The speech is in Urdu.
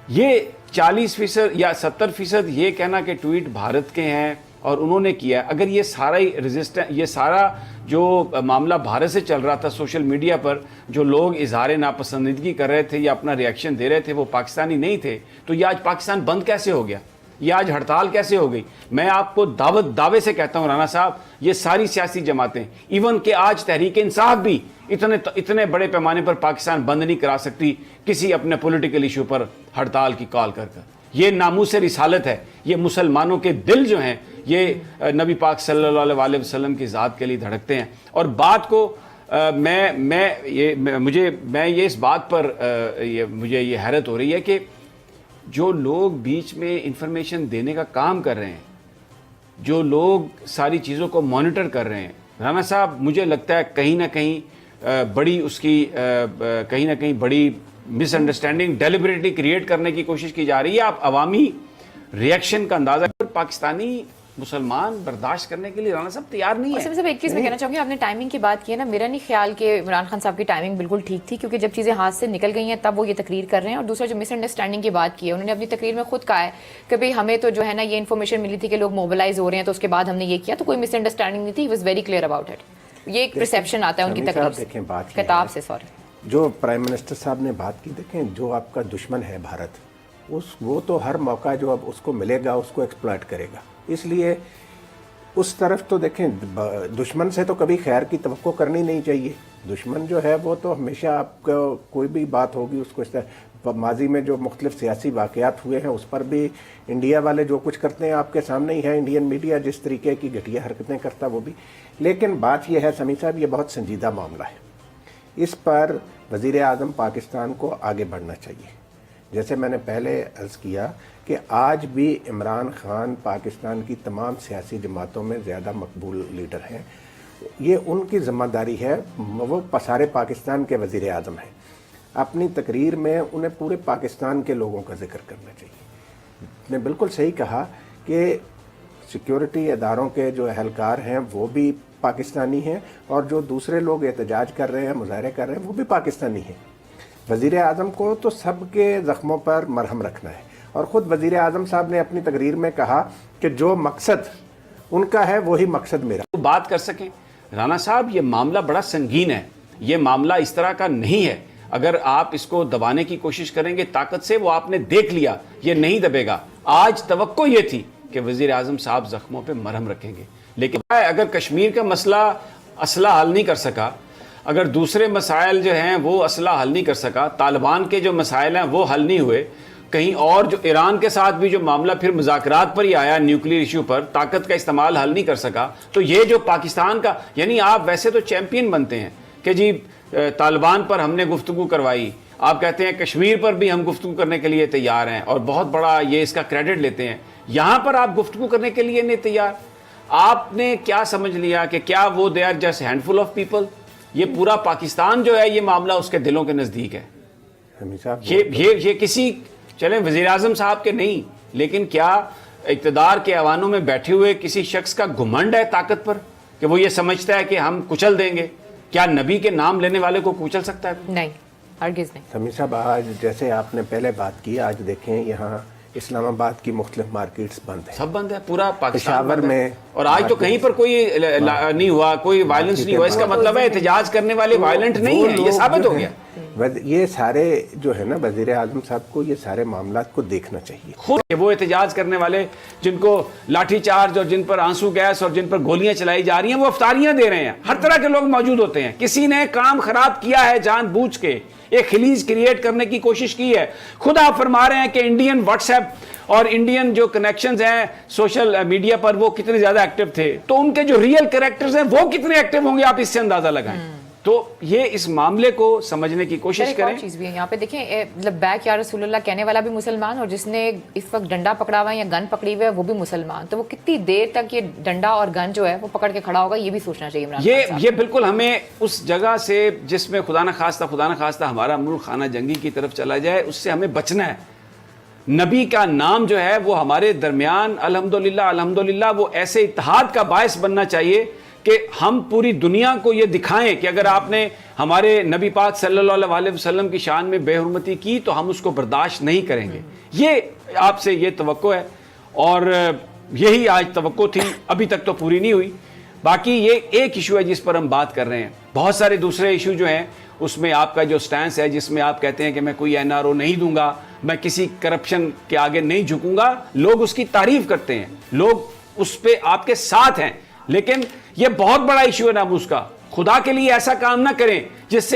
یہ 40% یا 70% یہ کہنا کہ ٹویٹ بھارت کے ہیں اور انہوں نے کیا ہے، اگر یہ سارا ہی یہ سارا جو معاملہ بھارت سے چل رہا تھا سوشل میڈیا پر، جو لوگ اظہار ناپسندیدگی کر رہے تھے یا اپنا ریئیکشن دے رہے تھے وہ پاکستانی نہیں تھے، تو یہ آج پاکستان بند کیسے ہو گیا؟ یہ آج ہڑتال کیسے ہو گئی؟ میں آپ کو دعوے سے کہتا ہوں رانا صاحب، یہ ساری سیاسی جماعتیں، ایون کہ آج تحریک انصاف بھی اتنے بڑے پیمانے پر پاکستان بند نہیں کرا سکتی کسی اپنے پولیٹیکل ایشو پر ہڑتال کی کال کر کر۔ یہ ناموس رسالت ہے، یہ مسلمانوں کے دل جو ہیں یہ نبی پاک صلی اللہ علیہ وسلم کی ذات کے لیے دھڑکتے ہیں۔ اور بات کو میں یہ اس بات پر مجھے یہ حیرت ہو رہی ہے کہ جو لوگ بیچ میں انفارمیشن دینے کا کام کر رہے ہیں، جو لوگ ساری چیزوں کو مانیٹر کر رہے ہیں، رانا صاحب مجھے لگتا ہے کہیں نہ کہیں بڑی مس انڈرسٹینڈنگ ڈیلیبریٹلی کریٹ کرنے کی کوشش کی جا رہی ہے۔ آپ عوامی ریئیکشن کا اندازہ پاکستانی مسلمان برداشت کرنے کے لیے رانا صاحب تیار نہیں ہے۔ سب سے ایک چیز میں کہنا چاہوں گی، آپ نے ٹائمنگ کی بات کی ہے نا، میرا نہیں خیال کہ عمران خان صاحب کی ٹائمنگ بالکل ٹھیک تھی، کیونکہ جب چیزیں ہاتھ سے نکل گئی ہیں تب وہ یہ تقریر کر رہے ہیں۔ اور دوسرا جو مس انڈرسٹینڈنگ کی بات کی ہے، انہوں نے اپنی تقریر میں خود کہا ہے کہ بھئی ہمیں تو جو ہے نا یہ انفارمیشن ملی تھی کہ لوگ موبلائز ہو رہے ہیں تو اس کے بعد ہم نے یہ کیا، تو کوئی مس انڈرسٹینڈنگ نہیں تھی، he was very clear about it. یہ ایک پرسیپشن آتا ہے ان کی تقریر کتاب سے۔ جو پرائم منسٹر صاحب نے بات کی، دیکھیں جو آپ کا دشمن ہے بھارت، وہ تو ہر موقع جو اب اس کو ملے گا اس کو ایکسپلائٹ کرے گا، اس لیے اس طرف تو دیکھیں دشمن سے تو کبھی خیر کی توقع کرنی نہیں چاہیے۔ دشمن جو ہے وہ تو ہمیشہ آپ کو کوئی بھی بات ہوگی اس کو اس طرح، ماضی میں جو مختلف سیاسی واقعات ہوئے ہیں اس پر بھی انڈیا والے جو کچھ کرتے ہیں آپ کے سامنے ہی ہے، انڈین میڈیا جس طریقے کی گھٹیا حرکتیں کرتا وہ بھی۔ لیکن بات یہ ہے سمیع صاحب، یہ بہت سنجیدہ معاملہ ہے، اس پر وزیر اعظم پاکستان کو آگے بڑھنا چاہیے۔ جیسے میں نے پہلے عرض کیا کہ آج بھی عمران خان پاکستان کی تمام سیاسی جماعتوں میں زیادہ مقبول لیڈر ہیں، یہ ان کی ذمہ داری ہے، وہ سارے پاکستان کے وزیر اعظم ہیں، اپنی تقریر میں انہیں پورے پاکستان کے لوگوں کا ذکر کرنا چاہیے۔ نے بالکل صحیح کہا کہ سیکیورٹی اداروں کے جو اہلکار ہیں وہ بھی پاکستانی ہیں، اور جو دوسرے لوگ احتجاج کر رہے ہیں، مظاہرے کر رہے ہیں، وہ بھی پاکستانی ہیں۔ وزیر اعظم کو تو سب کے زخموں پر مرہم رکھنا ہے، اور خود وزیر اعظم صاحب نے اپنی تقریر میں کہا کہ جو مقصد ان کا ہے وہی مقصد میرا۔ تو بات کر سکیں رانا صاحب، یہ معاملہ بڑا سنگین ہے، یہ معاملہ اس طرح کا نہیں ہے، اگر آپ اس کو دبانے کی کوشش کریں گے طاقت سے، وہ آپ نے دیکھ لیا یہ نہیں دبے گا۔ آج توقع یہ تھی کہ وزیر اعظم صاحب زخموں پہ مرہم رکھیں گے، لیکن اگر کشمیر کا مسئلہ اسلحہ حل نہیں کر سکا، اگر دوسرے مسائل جو ہیں وہ اسلحہ حل نہیں کر سکا، طالبان کے جو مسائل ہیں وہ حل نہیں ہوئے، کہیں اور جو ایران کے ساتھ بھی جو معاملہ پھر مذاکرات پر ہی آیا نیوکلیئر ایشو پر، طاقت کا استعمال حل نہیں کر سکا، تو یہ جو پاکستان کا، یعنی آپ ویسے تو چیمپئن بنتے ہیں کہ جی طالبان پر ہم نے گفتگو کروائی، آپ کہتے ہیں کشمیر پر بھی ہم گفتگو کرنے کے لیے تیار ہیں اور بہت بڑا یہ اس کا کریڈٹ لیتے ہیں، یہاں پر آپ گفتگو کرنے کے لیے نہیں تیار۔ آپ نے کیا سمجھ لیا کہ کیا وہ they are just handful of people? یہ پورا پاکستان جو ہے یہ معاملہ اس کے دلوں کے نزدیک ہے۔ یہ کسی، چلیں وزیر اعظم صاحب کے نہیں، لیکن کیا اقتدار کے ایوانوں میں بیٹھے ہوئے کسی شخص کا گھمنڈ ہے طاقت پر کہ وہ یہ سمجھتا ہے کہ ہم کچل دیں گے؟ کیا نبی کے نام لینے والے کو کچل سکتا ہے؟ نہیں، ہرگز نہیں۔ سمیع صاحب آج جیسے آپ نے پہلے بات کی، آج دیکھیں یہاں اسلام آباد کی مختلف مارکیٹس بند ہیں، سب بند ہے، پورا پاکستان پشاور بند ہے۔ میں، اور آج تو کہیں پر کوئی نہیں ہوا، کوئی وائلنس نہیں ہوا، اس کا مطلب ہے احتجاج کرنے والے وائلنٹ نہیں ہیں، یہ ثابت ہو گیا۔ یہ سارے جو ہے نا وزیر اعظم صاحب کو یہ سارے معاملات کو دیکھنا چاہیے۔ خود وہ احتجاج کرنے والے جن کو لاٹھی چارج اور جن پر آنسو گیس اور جن پر گولیاں چلائی جا رہی ہیں وہ افطاریاں دے رہے ہیں، ہر طرح کے لوگ موجود ہوتے ہیں۔ کسی نے کام خراب کیا ہے جان بوجھ کے، ایک خلیج کریٹ کرنے کی کوشش کی ہے۔ خود آپ فرما رہے ہیں کہ انڈین واٹس ایپ اور انڈین جو کنیکشنز ہیں سوشل میڈیا پر وہ کتنے زیادہ ایکٹیو تھے، تو ان کے جو ریئل کریکٹرز ہیں وہ کتنے ایکٹیو ہوں گے آپ اس سے اندازہ لگائیں۔ تو یہ اس معاملے کو سمجھنے کی کوشش کریں۔ ایک اور چیز بھی ہے یہاں پہ، دیکھیں مطلب بیک یا رسول اللہ کہنے والا بھی مسلمان، اور جس نے اس وقت ڈنڈا پکڑا ہوا ہے یا گن پکڑی ہوئی ہے وہ بھی مسلمان، تو وہ کتنی دیر تک یہ ڈنڈا اور گن جو ہے وہ پکڑ کے کھڑا ہوگا، یہ بھی سوچنا چاہیے عمران خان صاحب۔ یہ بالکل ہمیں اس جگہ سے جس میں خدا نہ خواستہ ہمارا ملک خانہ جنگی کی طرف چلا جائے، اس سے ہمیں بچنا ہے۔ نبی کا نام جو ہے وہ ہمارے درمیان الحمدللہ وہ ایسے اتحاد کا باعث بننا چاہیے کہ ہم پوری دنیا کو یہ دکھائیں کہ اگر آپ نے ہمارے نبی پاک صلی اللہ علیہ وسلم کی شان میں بے حرمتی کی تو ہم اس کو برداشت نہیں کریں گے. یہ آپ سے یہ توقع ہے اور یہی آج توقع تھی, ابھی تک تو پوری نہیں ہوئی. باقی یہ ایک ایشو ہے جس پر ہم بات کر رہے ہیں. بہت سارے دوسرے ایشو جو ہیں اس میں آپ کا جو سٹینس ہے, جس میں آپ کہتے ہیں کہ میں کوئی NRO نہیں دوں گا, میں کسی کرپشن کے آگے نہیں جھکوں گا, لوگ اس کی تعریف کرتے ہیں, لوگ اس پہ آپ کے ساتھ ہیں, لیکن یہ بہت بڑا ایشو ہے ناموس کا. خدا کے لیے ایسا کام نہ کریں جس سے